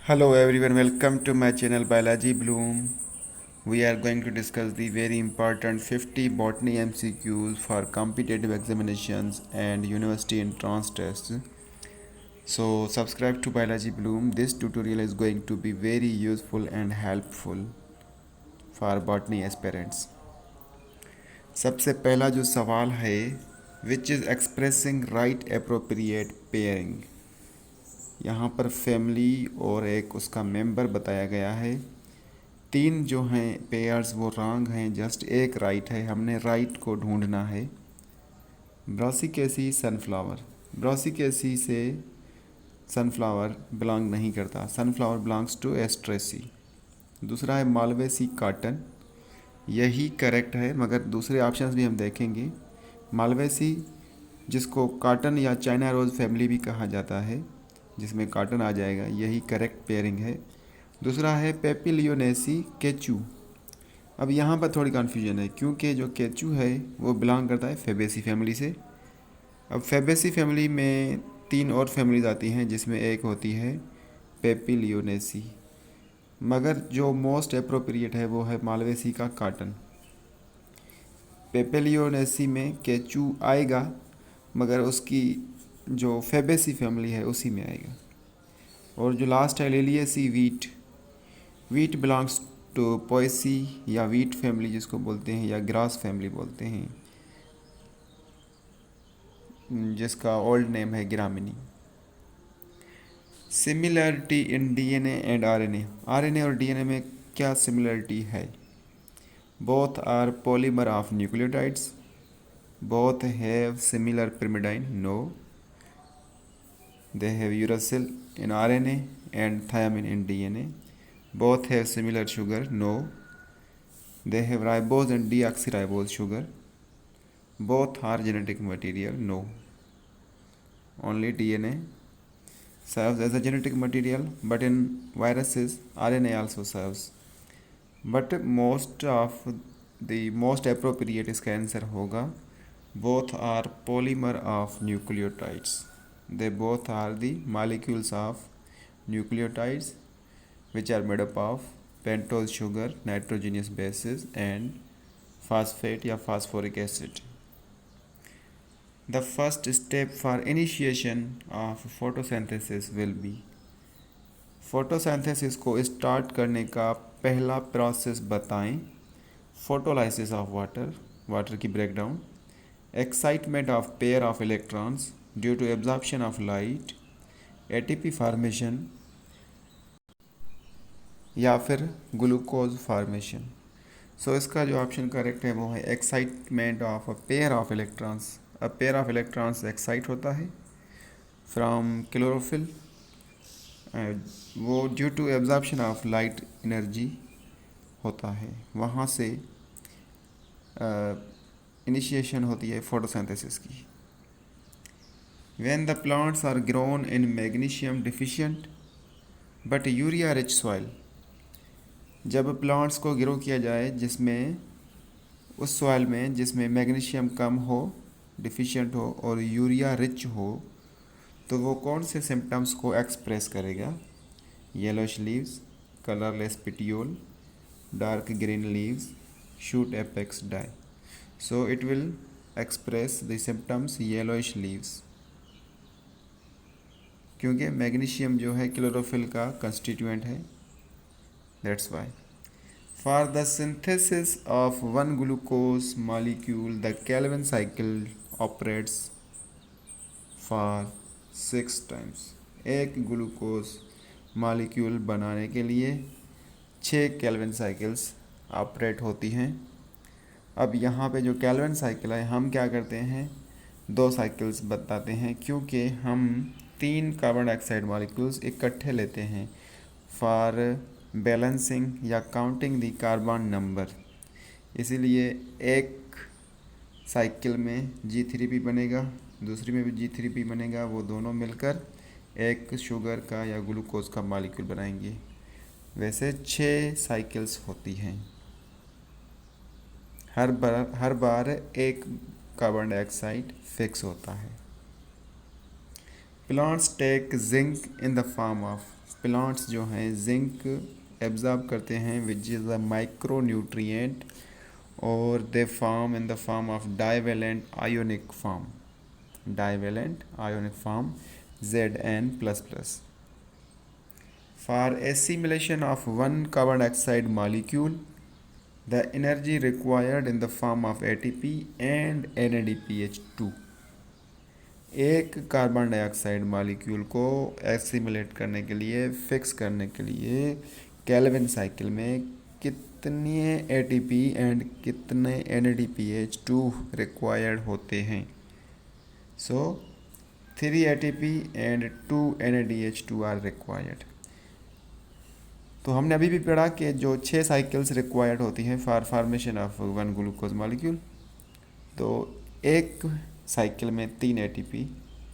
Hello everyone, welcome to my channel Biology Bloom. We are going to discuss the very important 50 botany MCQs for competitive examinations and university entrance tests. So subscribe to Biology Bloom. This tutorial is going to be very useful and helpful for botany aspirants. सबसे पहला जो सवाल है, which is expressing right appropriate pairing. यहाँ पर family और एक उसका मेंबर बताया गया है। तीन जो हैं पेयर्स वो रॉन्ग हैं, जस्ट एक राइट है। हमने राइट को ढूंढना है। ब्रासिकेसी सनफ्लावर, ब्रासिकेसी से सनफ्लावर बिलोंग नहीं करता। Sunflower belongs to एस्ट्रेसी। दूसरा है मालवेसी कॉटन, यही करेक्ट है, मगर दूसरे ऑप्शंस भी हम देखेंगे। मालवेसी जिसको कॉटन या चाइना रोज़ फैमिली भी कहा जाता है, जिसमें कॉटन आ जाएगा, यही करेक्ट पेयरिंग है। दूसरा है पेपिलियोनेसी केचू। अब यहाँ पर थोड़ी कन्फ्यूजन है, क्योंकि जो केचू है वो बिलोंग करता है फेबेसी फैमिली से। अब फेबेसी फैमिली में तीन और फैमिलीज आती हैं, जिसमें एक होती है पेपिलियोनेसी, मगर जो मोस्ट अप्रोप्रिएट है वो है मालवेसी का कॉटन। पेपिलियोनेसी में केचू आएगा, मगर उसकी जो फेबेसी फैमिली है उसी में आएगा। और जो लास्ट है Liliaceae wheat, wheat belongs to Poaceae या वीट फैमिली जिसको बोलते हैं, या ग्रास फैमिली बोलते हैं, जिसका ओल्ड नेम है Gramineae. Similarity in DNA and RNA, RNA और डीएनए में क्या सिमिलरिटी है? Both are polymer of nucleotides, both have similar pyrimidine, no. They have uracil in RNA and thiamine in DNA. Both have similar sugar, no. They have ribose and deoxyribose sugar. Both are genetic material, no. Only DNA serves as a genetic material, but in viruses RNA also serves. But most appropriate इसका answer होगा both are polymer of nucleotides. They both are the molecules of nucleotides, which are made up of pentose sugar, nitrogenous bases and phosphate या phosphoric acid. The first step for initiation of photosynthesis will be, photosynthesis को start करने का पहला process बताएं। Photolysis of water, water की breakdown, excitement of pair of electrons due to absorption of light, ATP formation या फिर glucose formation. सो इसका जो ऑप्शन करेक्ट है वो है excitement of a pair of electrons. A pair of electrons excite होता है फ्रॉम क्लोरोफिल, वो due to absorption of light energy होता है, वहाँ से इनिशिएशन होती है फोटोसिंथेसिस की। When the plants are grown in magnesium deficient but urea rich soil, जब प्लांट्स को ग्रो किया जाए जिसमें उस सॉइल में जिसमें मैग्नीशियम कम हो, डिफिशिएंट हो और यूरिया रिच हो, तो वो कौन से सिम्टम्स को एक्सप्रेस करेगा? Yellowish leaves, colourless petiole, dark green leaves, shoot apex die. So it will express the symptoms yellowish leaves, क्योंकि मैग्नीशियम जो है क्लोरोफिल का कंस्टिट्यूएंट है, that's why. For the synthesis of one glucose molecule the Calvin cycle operates for 6 times. एक glucose molecule बनाने के लिए 6 kelvin cycles operate होती हैं। अब यहाँ पे जो केल्विन साइकिल है, हम क्या करते हैं, 2 साइकिल्स बताते हैं, क्योंकि हम 3 कार्बन डाइऑक्साइड मॉलिक्यूल्स इकट्ठे लेते हैं फॉर बैलेंसिंग या काउंटिंग द कार्बन नंबर। इसीलिए एक साइकिल में G3P बनेगा, दूसरी में भी G3P बनेगा, वो दोनों मिलकर एक शुगर का या ग्लूकोज का मॉलिक्यूल बनाएंगे। वैसे 6 साइकिल्स होती हैं, हर बार एक कार्बन डाइऑक्साइड फिक्स होता है। Plants take zinc in the form of, plants जो हैं जिंक एब्जॉर्ब करते हैं which is a micro nutrient, और they form in the form of divalent ionic form, divalent ionic form Zn++. For assimilation of one carbon dioxide molecule, the energy required in the form of ATP and NADPH2. एक carbon dioxide molecule को assimilate करने के लिए, fix करने के लिए Calvin cycle में कितने ATP एंड कितने NADPH2 रिक्वायर्ड होते हैं? So 3 ATP and 2 NADH2 are required. तो हमने अभी भी पढ़ा कि जो 6 साइकिल्स रिक्वायर्ड होती हैं for formation of one glucose molecule, तो एक साइकिल में 3 ATP,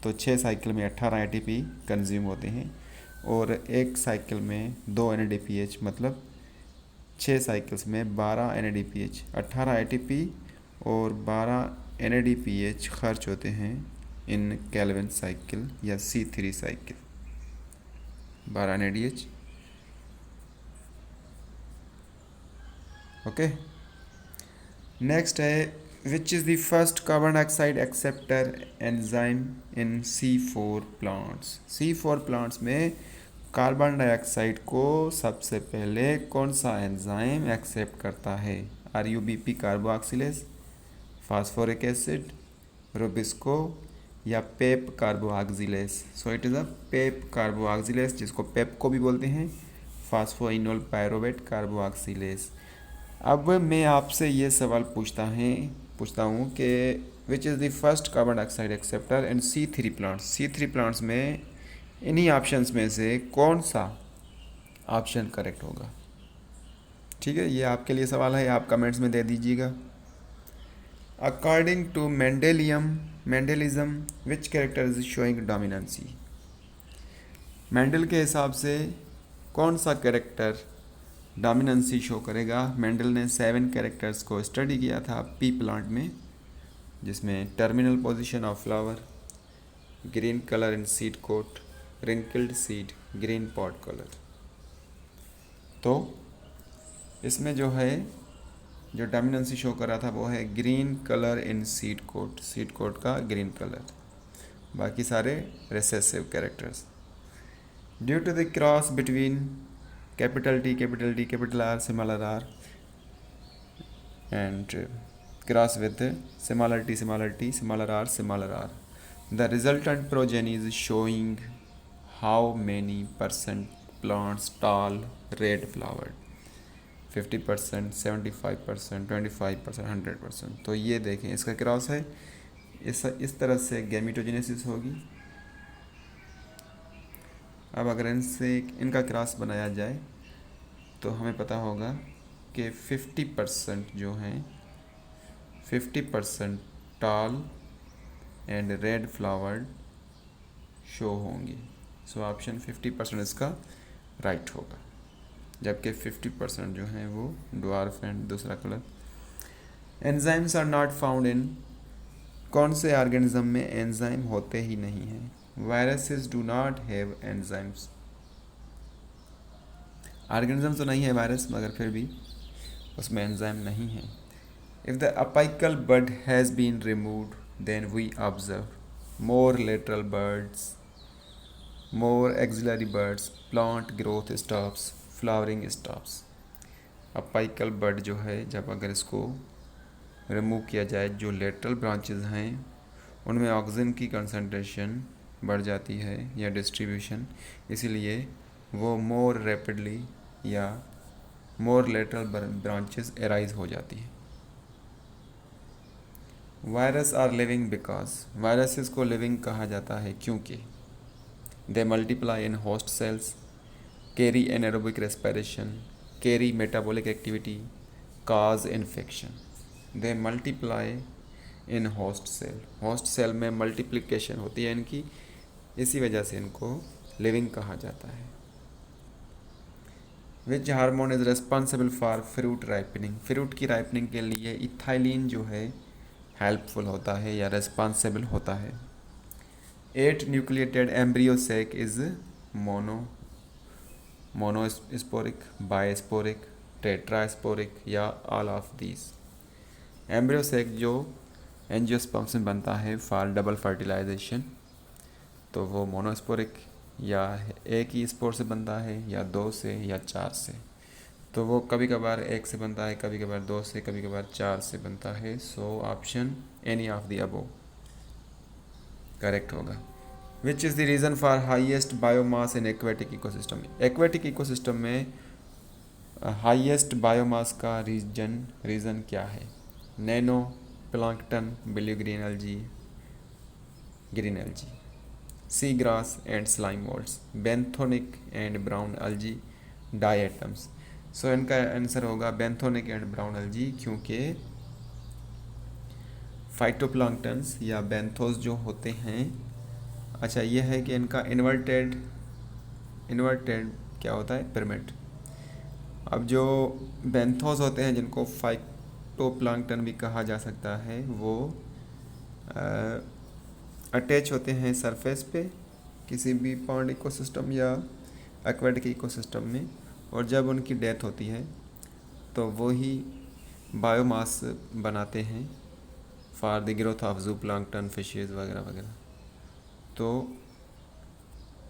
तो 6 साइकिल में 18 ATP कंज्यूम होते हैं, और एक साइकिल में 2 NADPH, मतलब 6 साइकिल्स में 12 NADPH, 18 ATP और 12 NADPH खर्च होते हैं इन केल्विन साइकिल या C3 cycle, 12 NADH। Okay, next है विच is the first carbon dioxide acceptor enzyme in C4 plants. C4 plants में कार्बन डाइऑक्साइड को सबसे पहले कौन सा एंजाइम एक्सेप्ट करता है? RUBP carboxylase, phosphoric acid, Rubisco या पेप कार्बोऑक्सिलेज। सो इट इज़ अ पेप कार्बोऑक्सिलेज, जिसको पेप को भी बोलते हैं, फास्फोइनोल पायरोवेट कार्बोऑक्सिलेज। अब मैं आपसे ये सवाल पूछता हूँ कि विच is the first carbon dioxide acceptor in C3 plants. C3 plants में इन्हीं ऑप्शंस में से कौन सा ऑप्शन करेक्ट होगा? ठीक है, ये आपके लिए सवाल है, आप कमेंट्स में दे दीजिएगा। According to Mendelism which character is showing dominancy. Mendel के हिसाब से कौन सा कैरेक्टर डोमिनेंसी शो करेगा? मेंडल ने 7 कैरेक्टर्स को स्टडी किया था पी प्लांट में, जिसमें terminal position of flower, green colour in seed coat, wrinkled seed, green pod colour. तो इसमें जो है जो डोमिनेंसी शो कर रहा था वो है green colour in seed coat का ग्रीन कलर, बाकी सारे recessive characters. Due to the cross between capital T, capital R, smaller R and cross with smaller T, smaller R, the resultant progeny is showing how many percent plants tall red flowered, 50%, 75%, 25%, 100%। तो ये देखें, इसका cross है, इस तरह से gametogenesis होगी। अब अगर इनका क्रॉस बनाया जाए तो हमें पता होगा कि 50% जो हैं 50% tall and red flowered show होंगे। सो ऑप्शन 50% इसका राइट होगा, जबकि 50% जो हैं वो ड्वार्फ एंड दूसरा colour. Enzymes are not found in, कौन से ऑर्गेनिज्म में एंजाइम होते ही नहीं हैं? Viruses do not have enzymes. Organism तो नहीं है वायरस, मगर फिर भी उसमें एंजाइम नहीं है। If the apical bud has been removed then we observe more lateral buds, more axillary buds, plant growth stops, flowering stops. Apical bud जो है, जब अगर इसको रिमूव किया जाए, जो लेटरल ब्रांचेस हैं उनमें ऑक्सीजन की कंसंट्रेशन बढ़ जाती है या डिस्ट्रीब्यूशन, इसीलिए वो मोर रैपिडली या मोर लेटरल ब्रांचेस एराइज हो जाती है। Virus are living because, viruses को लिविंग कहा जाता है क्योंकि they multiply in host cells, carry anaerobic respiration, carry metabolic activity, cause infection. They multiply in host cell, host cell में मल्टीप्लिकेशन होती है इनकी, इसी वजह से इनको लिविंग कहा जाता है। Which hormone is responsible for fruit ripening, fruit की राइपनिंग के लिए इथाइलिन जो है हेल्पफुल होता है या रेस्पॉन्सिबल होता है। 8 nucleated embryo sac is monosporic, bisporic, tetrasporic या all of these। Embryo sac जो एंजियोस्पर्म से बनता है फॉर डबल फर्टिलाइजेशन, तो वो मोनोस्पोरिक या एक ही स्पोर से बनता है या 2 से या 4 से। तो वो कभी कभार 1 से बनता है, कभी कभार 2 से, कभी कभार 4 से बनता है। So option any of the above correct होगा। Which is the reason for highest biomass in aquatic ecosystem. Aquatic ecosystem में हाईएस्ट बायोमास का रीज़न क्या है? Nano plankton, blue green algae, green algae, sea grass and slime moulds, benthonic and brown algae, diatoms. So इनका answer होगा बेंथोनिक and brown algae, क्योंकि फाइटोप्लांक्टन्स या benthos जो होते हैं, अच्छा ये है कि इनका इन्वर्टेड क्या होता है? पिरामिड। अब जो बेंथोस होते हैं जिनको फाइटोप्लांक्टन भी कहा जा सकता है, वो अटैच होते हैं सरफेस पे किसी भी पॉन्ड इकोसिस्टम या एक्वेटिक इकोसिस्टम में, और जब उनकी डेथ होती है तो वो ही बायोमास बनाते हैं फॉर द ग्रोथ ऑफ जू प्लांक्टन, फिशेज वगैरह वगैरह। तो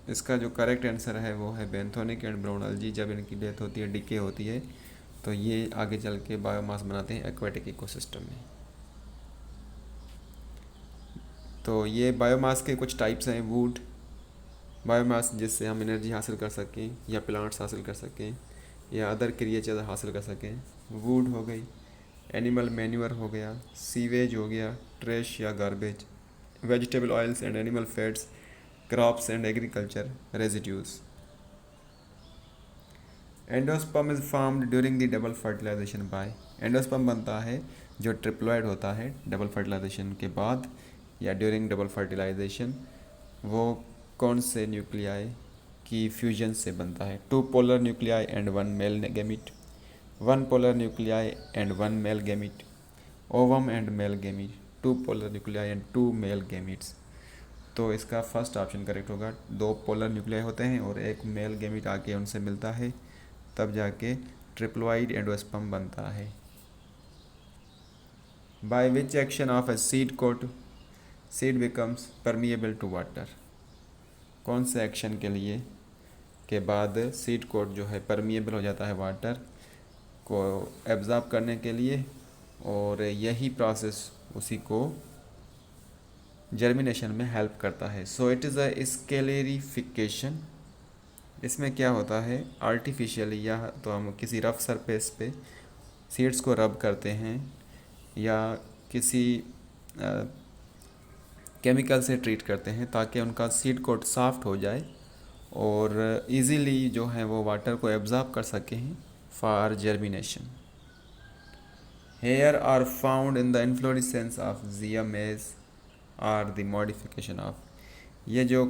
इसका जो करेक्ट आंसर है वो है बेंथोनिक एंड ब्राउन एल्जी। जब इनकी डेथ होती है, डिके होती है, तो ये आगे चल के बायोमास बनाते हैं एक्वेटिक इकोसिस्टम में। तो ये बायोमास के कुछ टाइप्स हैं। वुड बायोमास, जिससे हम एनर्जी हासिल कर सकें या प्लांट्स हासिल कर सकें या अदर क्रिएचर हासिल कर सकें। वुड हो गई, एनिमल मैन्यूअर हो गया, सीवेज हो गया, ट्रैश या garbage, vegetable oils and animal fats, crops and agriculture residues. Endosperm is formed during the double fertilization by. Endosperm बनता है जो ट्रिप्लॉइड होता है डबल फर्टिलाइजेशन के बाद या ड्यूरिंग डबल फर्टिलाइजेशन। वो कौन से न्यूक्लियाई की फ्यूजन से बनता है? 2 polar nuclei and 1 male gamete, 1 polar nuclei and 1 male gamete, ovum and male gamete, 2 polar nuclei and 2 male gametes. तो इसका फर्स्ट ऑप्शन करेक्ट होगा। 2 पोलर न्यूक्लियाई होते हैं और 1 मेल गैमीट आके उनसे मिलता है, तब जाके ट्रिप्लॉइड एंडोस्पर्म बनता है। By which action of a seed coat seed becomes permeable to water. कौन से एक्शन के लिए के बाद सीड कोट जो है परमिएबल हो जाता है वाटर को एब्जॉर्ब करने के लिए, और यही प्रोसेस उसी को जर्मिनेशन में हेल्प करता है। So it is a scarification. इसमें क्या होता है? आर्टिफिशियली या तो हम किसी रफ सरफेस पे सीड्स को रब करते हैं या किसी केमिकल से ट्रीट करते हैं ताकि उनका सीड कोट सॉफ्ट हो जाए और इजीली जो है वो वाटर को एब्जॉर्ब कर सकें for germination. Hair are found in the inflorescence of Zea mays are the modification of. ये जो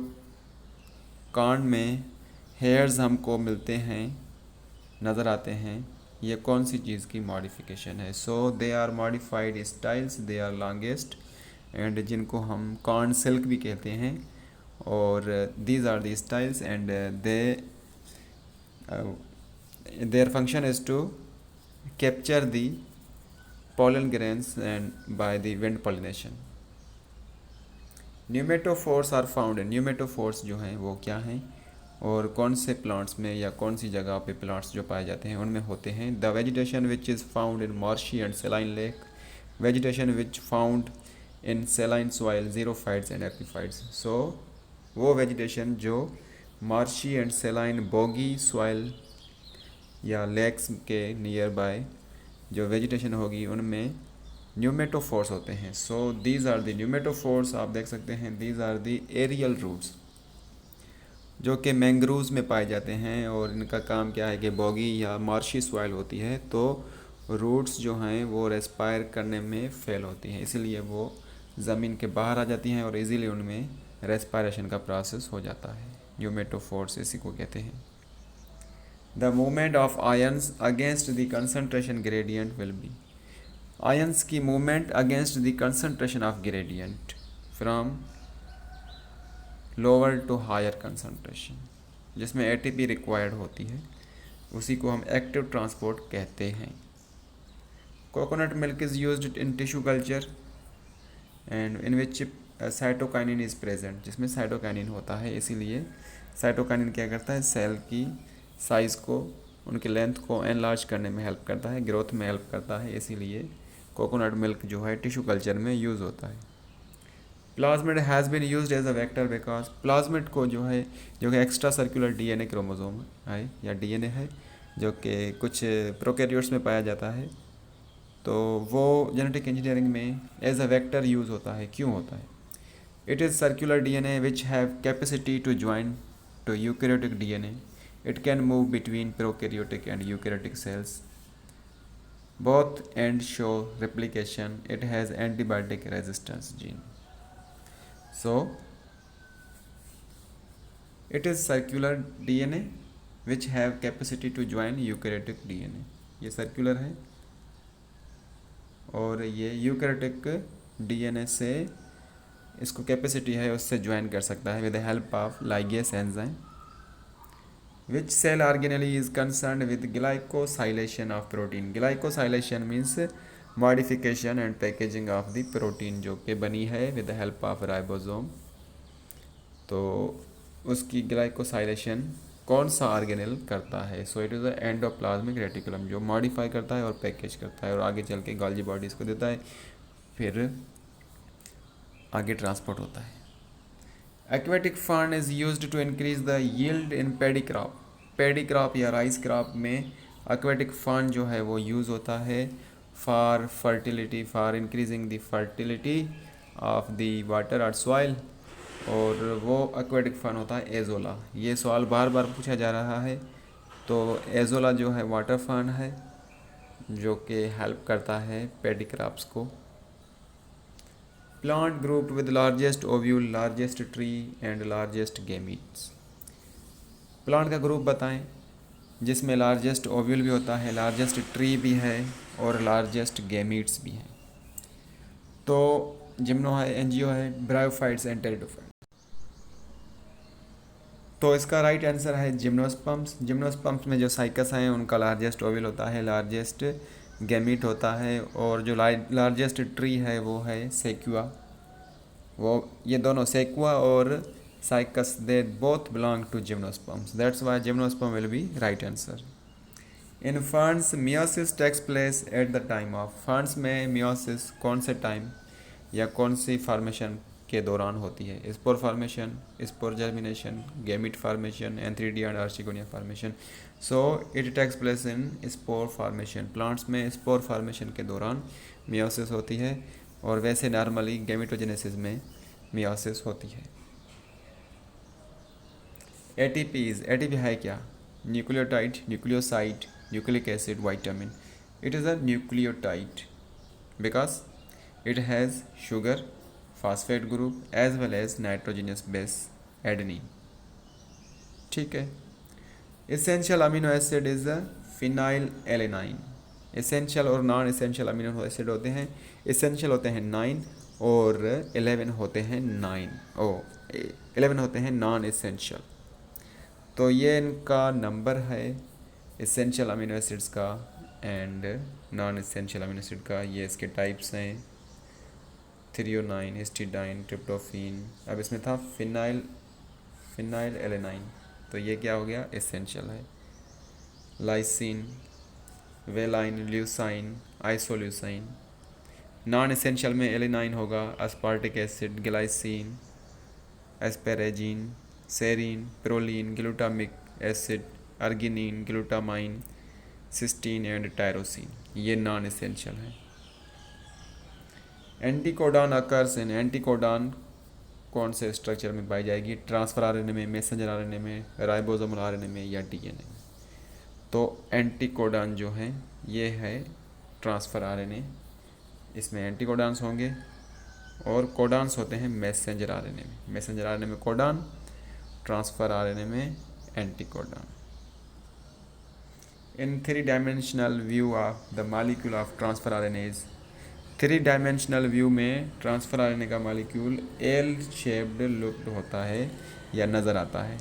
कांड में हेयर्स हमको मिलते हैं, नज़र आते हैं, ये कौन सी चीज़ की मॉडिफिकेशन है? So they are modified styles, they are longest and जिनको हम कॉर्न सिल्क भी कहते हैं, और these are the styles and their function is to capture the pollen grains and by the wind pollination. Pneumatophores are found. Pneumatophores जो हैं वो क्या हैं और कौन से प्लांट्स में या कौन सी जगह पे प्लांट्स जो पाए जाते हैं उनमें होते हैं? The vegetation which is found in marshy and saline lake, vegetation which found in saline soil, xerophytes and epiphytes. So वो वेजिटेशन जो marshy and saline boggy soil या लेक्स के नियर बाय जो वेजिटेशन होगी उनमें न्यूमेटोफोर्स होते हैं। So these are the pneumatophores. आप देख सकते हैं these are the aerial roots जो कि मैंग्रोव्स में पाए जाते हैं, और इनका काम क्या है कि बोगी या मार्शी सॉइल होती है तो रूट्स जो हैं वो रेस्पायर करने में फेल होती हैं, इसलिए वो ज़मीन के बाहर आ जाती हैं और इजीली उनमें रेस्पायरेशन का प्रोसेस हो जाता है। न्यूमेटोफोर्स इसी को कहते हैं। The movement of ions against the concentration gradient will be। ions की movement against the concentration of gradient from lower to higher concentration, जिसमें एटीपी रिक्वायर्ड होती है, उसी को हम एक्टिव ट्रांसपोर्ट कहते हैं। Coconut milk is used in tissue culture and in which cytokinin is present, जिसमें साइटोकाइनिन होता है, इसीलिए साइटोकाइनिन क्या करता है, सेल की साइज़ को, उनकी लेंथ को एनलार्ज करने में हेल्प करता है, ग्रोथ में हेल्प करता है, इसीलिए कोकोनट मिल्क जो है टिश्यू कल्चर में यूज़ होता है। Plasmid has been used as a vector because plasmid को जो है, जो कि एक्स्ट्रा सर्कुलर डीएनए क्रोमोसोम है या डीएनए है, जो कि कुछ प्रोकैरियोट्स में पाया जाता है, तो वो जेनेटिक इंजीनियरिंग में एज अ वेक्टर यूज़ होता है। क्यों होता है? It is circular DNA which have capacity to join to eukaryotic DNA. It can move between prokaryotic and eukaryotic cells. Both ends show replication. It has antibiotic resistance gene. So it is circular DNA which have capacity to join eukaryotic DNA. ये circular है और ये eukaryotic DNA से इसको capacity है, उससे join कर सकता है with the help of ligase enzyme. Which cell organelle is concerned with glycosylation of protein? Glycosylation means modification and packaging of the protein, जो कि बनी है with the help of ribosome। तो उसकी ग्लाइकोसाइलेशन कौन सा ऑर्गेनेल करता है? So it is the endoplasmic reticulum, जो मॉडिफाई करता है और पैकेज करता है और आगे चल के गॉल्जी बॉडीज को देता है, फिर आगे ट्रांसपोर्ट होता है। Aquatic fern is used to increase the yield in paddy crop. Paddy crop या राइस क्रॉप में एक्वेटिक फर्न जो है वो यूज़ होता है for fertility, for increasing the fertility of the water और सॉइल, और वो एक्वेटिक फर्न होता है एजोला। ये सवाल बार बार पूछा जा रहा है। तो एजोला जो है वाटर फर्न है, जो कि हेल्प करता है पैडी क्रॉप्स को। Plant group with largest ovule, largest tree and largest gametes. Plant का ग्रुप बताएं जिसमें लार्जेस्ट ओव्यूल भी होता है, लार्जेस्ट ट्री भी है और लार्जेस्ट गैमीट्स भी हैं। तो जिम्नो है, एंजियो है, ब्रायोफाइट्स एंड टेरिडोफाइट्स। तो इसका राइट आंसर है जिम्नोस्पर्म्स। जिम्नोस्पर्म्स में जो साइकस हैं उनका लार्जेस्ट ओव्यूल होता है, लार्जेस्ट गैमीट होता है, और जो लार्जेस्ट ट्री है वो है सेक्युआ। वो ये दोनों सेक्युआ और Cycas they both belong to gymnosperms, that's why gymnosperm will be right answer. In ferns meiosis takes place at the time of. Ferns में मियोसिस कौन से टाइम या कौन सी फॉर्मेशन के दौरान होती है? Spore formation, spore germination, gamete formation, antheridia and archegonia formation. So it takes place in spore formation. Plants में स्पोर फॉर्मेशन के दौरान मियोसिस होती है, और वैसे नॉर्मली गैमेटोजेनेसिस में मियोसिस होती है। एटीपी है क्या? Nucleotide, nucleoside, nucleic acid, vitamin. It is a nucleotide because it has sugar, phosphate group as well as nitrogenous base adenine। ठीक है। Essential amino acid is a phenylalanine। Essential और non essential amino acid होते हैं। Essential होते हैं 9 और 11 होते हैं 11 होते हैं नॉन एसेंशियल। तो ये इनका नंबर है एसेंशियल अमीनो एसिड्स का and non essential amino acid का। ये इसके टाइप्स हैं, थ्रियोनाइन, हिस्टिडाइन, ट्रिप्टोफेन। अब इसमें था फिनाइलएलेनाइन, तो ये क्या हो गया? एसेंशियल है। Lysine, valine, leucine, isoleucine. Non essential में एलेनाइन होगा, aspartic acid, glycine, asparagine, serine, proline, glutamic acid, arginine, glutamine, cysteine and tyrosine. ये नॉन एसेंशियल है। Anticodon occurs in. एंटीकोडॉन कौन से स्ट्रक्चर में पाई जाएगी? ट्रांसफर आरएनए में, मैसेंजर आरएनए में, राइबोसोमल आरएनए में या डीएनए में? तो एंटीकोडॉन जो है ये है ट्रांसफर आरएनए, इसमें एंटीकोडॉन्स होंगे, और कोडॉन्स होते हैं मैसेंजर आरएनए में। मैसेंजर आरएनए में कोडॉन, ट्रांसफर आरएनए में anticodon. In 3 dimensional view of the molecule of transfer RNA is three dimensional view में ट्रांसफर आरएनए का मॉलिक्यूल एल शेप्ड लुक्ड होता है या नज़र आता है।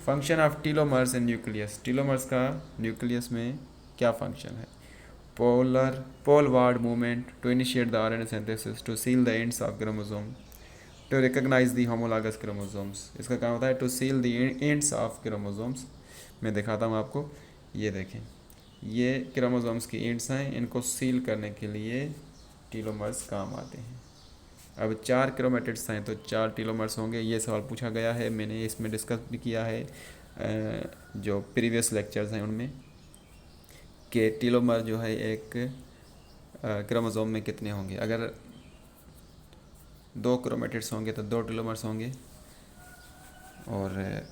Function of telomeres in nucleus, telomeres का न्यूक्लियस में क्या फंक्शन है? Poleward movement to initiate the RNA synthesis, to seal the ends of chromosome, to recognise the homologous chromosomes. इसका काम होता है to seal the ends of chromosomes. मैं दिखाता हूँ आपको, ये देखें, ये क्रोमोसोम्स की एंड्स हैं, इनको सील करने के लिए टीलोमर्स काम आते हैं। अब 4 क्रोमेटिड्स हैं तो 4 टीलोमर्स होंगे। ये सवाल पूछा गया है, मैंने इसमें डिस्कस भी किया है जो प्रीवियस लेक्चर्स हैं उनमें, कि टीलोमर जो है एक क्रोमोसोम में कितने होंगे। अगर 2 क्रोमेटिड्स होंगे तो 2 टीलोमर्स होंगे, और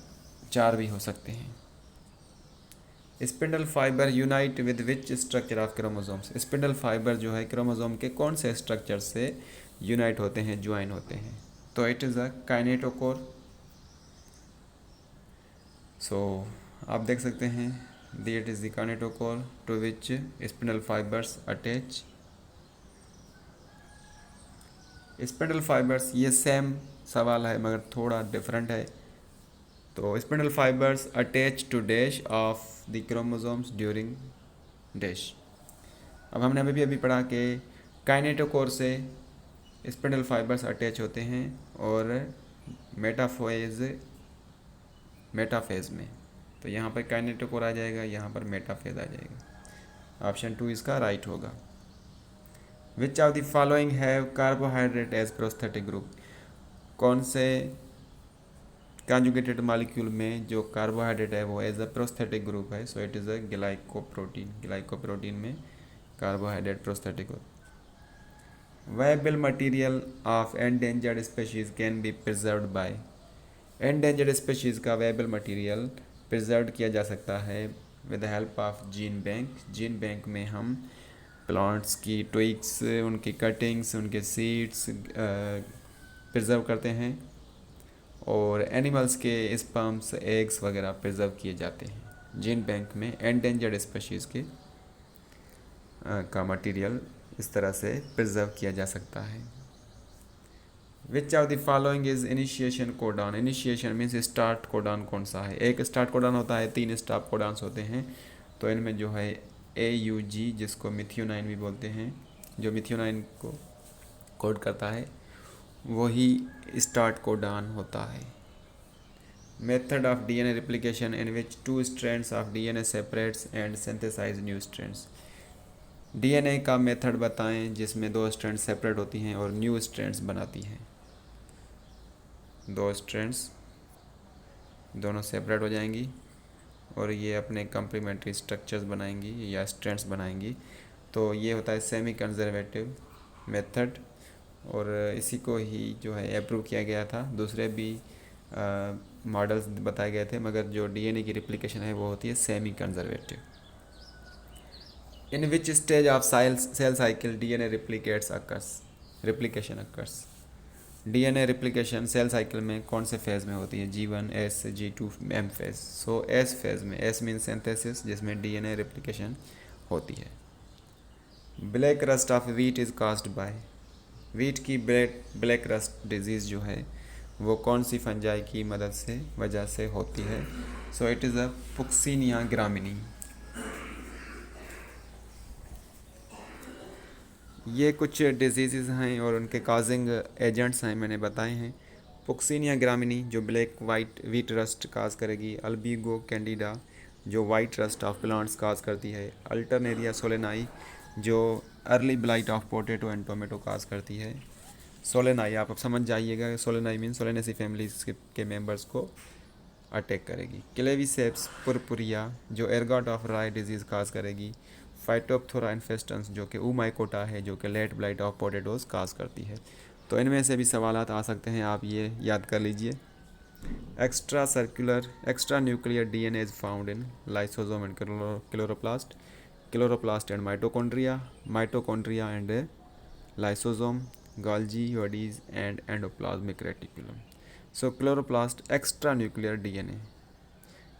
4 भी हो सकते हैं। Spindle fibre unite with which structure of chromosomes, spindle fibre जो है क्रोमोसोम के कौन से स्ट्रक्चर से यूनाइट होते हैं, ज्वाइन होते हैं? तो it is a kinetochore. So आप देख सकते हैं, it is the kinetochore to which spindle fibres attach. Spindle fibres, ये सेम सवाल है मगर थोड़ा डिफरेंट है। तो spindle fibres attach to dash of the chromosomes during dash. अब हमने अभी पढ़ा कि काइनेटोकोर से स्पिंडल फाइबर्स अटैच होते हैं और मेटाफेज में। तो यहाँ पर काइनेटोकोर आ जाएगा, यहाँ पर मेटाफेज आ जाएगा। ऑप्शन 2 इसका राइट होगा। Which of the following have carbohydrate as prosthetic group, कौन से कॉन्जुगेटेड मॉलिक्यूल में जो कार्बोहाइड्रेट है वो एज अ प्रोस्थेटिक ग्रुप है? So it is a glycoprotein. Glycoprotein में carbohydrate prosthetic group. Viable material of endangered species can be preserved by, endangered species का viable material preserve किया जा सकता है with the help of gene bank. Gene bank में हम plants की twigs, उनकी कटिंग्स, उनके सीड्स प्रिजर्व करते हैं, और एनिमल्स के स्पर्म्स, एग्स वगैरह प्रिजर्व किए जाते हैं। जीन बैंक में एंडेंजर्ड स्पीशीज़ के का मटेरियल इस तरह से प्रिजर्व किया जा सकता है। विच of the following is initiation codon, initiation means start codon कौन सा है? एक स्टार्ट कोडान होता है, 3 स्टॉप कोडान्स होते हैं। तो इनमें जो है AUG, जिसको मिथियोनाइन भी बोलते हैं, जो मिथियोनाइन को कोड करता है वही स्टार्ट कोडान होता है। Method of DNA replication in which 2 strands of DNA separates and synthesize new strands, DNA का मेथड बताएं जिसमें 2 स्ट्रैंड्स सेपरेट होती हैं और न्यू स्ट्रैंड्स बनाती हैं। 2 स्ट्रैंड्स दोनों सेपरेट हो जाएंगी और ये अपने कम्प्लीमेंट्री स्ट्रक्चर्स बनाएंगी या स्ट्रैंड्स बनाएंगी। तो ये होता है सेमी कंजर्वेटिव मेथड, और इसी को ही जो है अप्रूव किया गया था। दूसरे भी मॉडल्स बताए गए थे, मगर जो DNA की रिप्लिकेशन है वो होती है semi conservative. In which stage of cell cycle DNA replication occurs, DNA replication cell cycle में कौन से फेज़ में होती है? G1, S, G2, M phase. So S phase में, S मीन सिंथेसिस, जिसमें DNA रिप्लिकेशन होती है। Black rust of wheat is caused by, wheat की ब्लैक रस्ट डिजीज़ जो है वो कौन सी फंजाई की मदद से वजह से होती है? So it is a Puccinia graminis. ये कुछ डिजीज़ हैं और उनके काजिंग एजेंट्स हैं, मैंने बताए हैं। पुक्सिनिया ग्रामिनी जो ब्लैक वीट रस्ट काज करेगी। अल्बिगो कैंडिडा जो white rust of plants cause करती है। अल्टरनेरिया सोलेनाई जो early blight of potato and tomato cause करती है। सोलेनाई आप अब समझ जाइएगा, सोलेनाई मीन सोलेनेसी फैमिलीज के मेंबर्स को अटैक करेगी। क्लेविसेप्स पुरपुरिया जो ergot of rye disease cause करेगी। फाइटोप्थोरा इन्फेस्टेंस जो कि ऊमाइकोटा है, जो कि late blight of potatoes cause करती है। तो इनमें से भी सवालात आ सकते हैं, आप ये याद कर लीजिए। Extra nuclear DNA is found in lysosome and chloroplast and mitochondria and lysosome, Golgi bodies and endoplasmic reticulum. So chloroplast extra nuclear DNA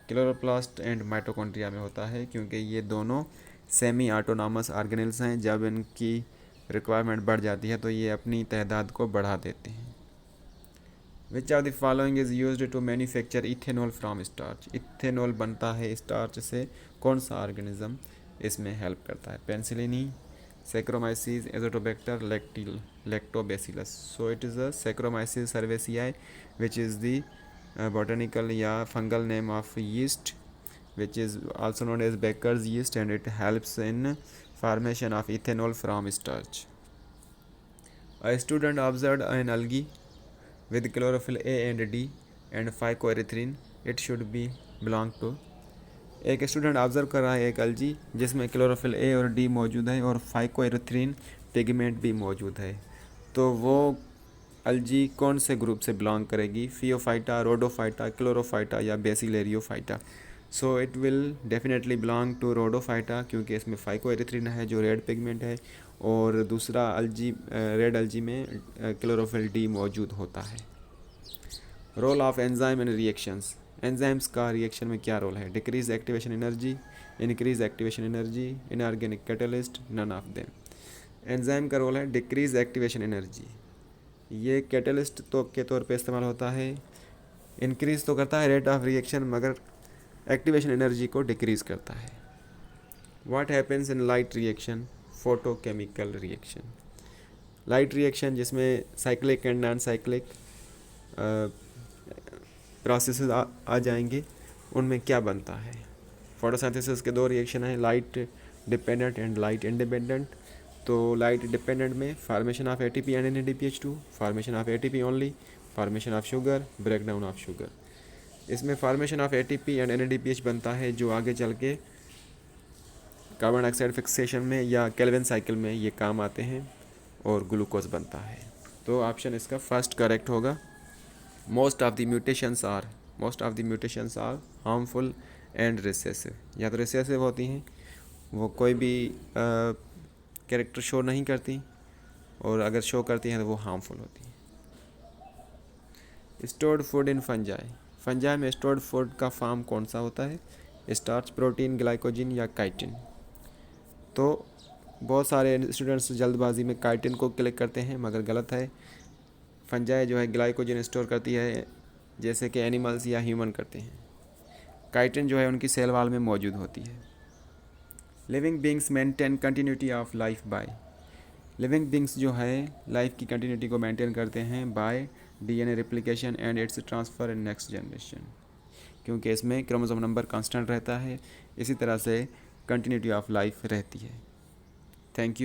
chloroplast and mitochondria में होता है, क्योंकि ये दोनों सेमी ऑटोनॉमस ऑर्गेनेल्स हैं। जब इनकी रिक्वायरमेंट बढ़ जाती है तो ये अपनी तादाद को बढ़ा देते हैं। Which are the following is used to manufacture ethanol from starch. Ethanol बनता है स्टार्च से, कौन सा ऑर्गेनिज्म इसमें हेल्प करता है? Penicillin, saccharomyces, Azotobacter, lactobacillus. So it is a saccharomyces cerevisiae which is the botanical या fungal name of yeast which is also known as Baker's yeast and it helps in formation of ethanol from starch. A student observed an algae with chlorophyll A and D and phycoerythrin. It should be belong to। एक student observe कर रहा है एक अलजी जिसमें chlorophyll A और D मौजूद है और फाइकोएरिथ्रिन पिगमेंट भी मौजूद है, तो वो अलजी कौन से ग्रुप से बिलोंग करेगी? फियोफाइटा, रोडोफाइटा, क्लोरोफाइटा या Bacillariophyta. So it will definitely belong to Rhodophyta क्योंकि इसमें फाइकोएरिथ्रिन है जो रेड पिगमेंट है और दूसरा अलजी रेड अलजी में क्लोरोफिल डी मौजूद होता है। Role of enzyme in reactions. Enzymes का रिएक्शन में क्या रोल है? Decrease activation energy, increase activation energy, inorganic catalyst, none of them. Enzyme का रोल है डिक्रीज एक्टिवेशन एनर्जी, ये कैटलिस्ट तो के तौर पे इस्तेमाल होता है। इंक्रीज तो करता है रेट ऑफ रिएक्शन मगर एक्टिवेशन एनर्जी को डिक्रीज करता है। What happens in light reaction? Photochemical reaction. Light reaction जिसमें cyclic and non cyclic processes आ जाएंगे, उनमें क्या बनता है? फोटोसिंथेसिस के दो रिएक्शन हैं, light dependent and light independent. तो लाइट डिपेंडेंट में formation of ATP and NADPH2, formation of ATP only, formation of sugar, breakdown of sugar. इसमें formation of ATP and NADPH बनता है जो आगे चल के कार्बन डाइऑक्साइड फिक्सेशन में या केल्विन साइकिल में ये काम आते हैं और ग्लूकोज बनता है। तो ऑप्शन इसका फर्स्ट करेक्ट होगा। Most of the mutations are harmful and recessive. या तो रिसेसिव होती हैं, वो कोई भी कैरेक्टर शो नहीं करती, और अगर शो करती हैं तो वो हार्मफुल होती हैं। Stored food in fungi. Fungi में स्टोर्ड फूड का फॉर्म कौन सा होता है? स्टार्च, प्रोटीन, ग्लाइकोजिन या काइटिन। तो बहुत सारे स्टूडेंट्स जल्दबाजी में काइटिन को क्लिक करते हैं मगर गलत है। फंजाई जो है ग्लाइकोजिन स्टोर करती है जैसे कि एनिमल्स या ह्यूमन करते हैं। काइटिन जो है उनकी सेल वॉल में मौजूद होती है। Living beings maintain continuity of life by. Living beings जो है लाइफ की कंटिन्यूटी को मेंटेन करते हैं by DNA replication and its transfer in next generation, क्योंकि इसमें क्रोमोसोम नंबर कांस्टेंट रहता है, इसी तरह से कंटिन्यूटी ऑफ लाइफ रहती है। Thank you.